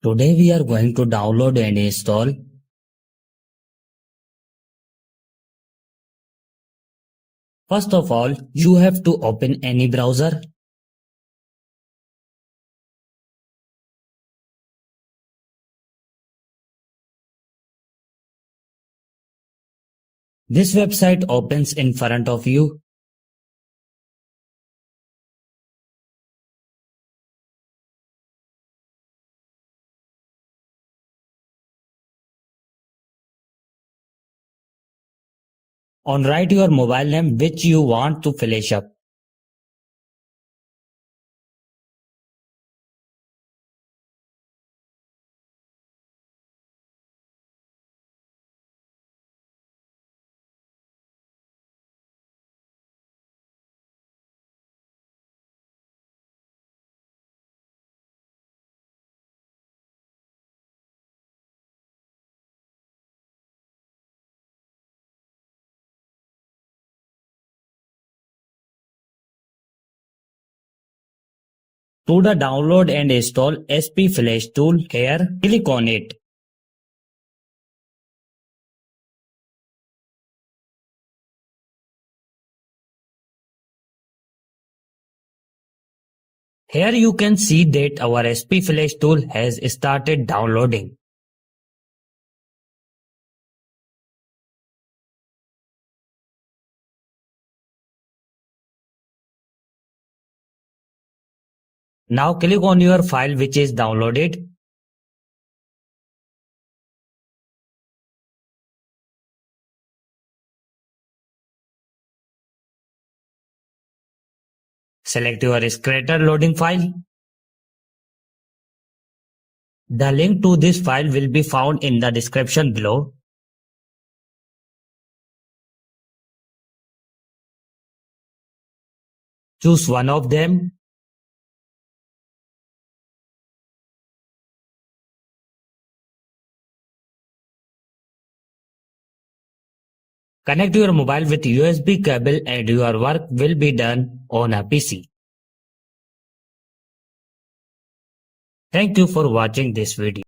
Today we are going to download and install. First of all, you have to open any browser. This website opens in front of you. On write your mobile name which you want to flash up. To the download and install SP Flash tool here, click on it. Here you can see that our SP Flash tool has started downloading. Now click on your file which is downloaded. Select your Scratter loading file. The link to this file will be found in the description below. Choose one of them. Connect your mobile with USB cable and your work will be done on a PC. Thank you for watching this video.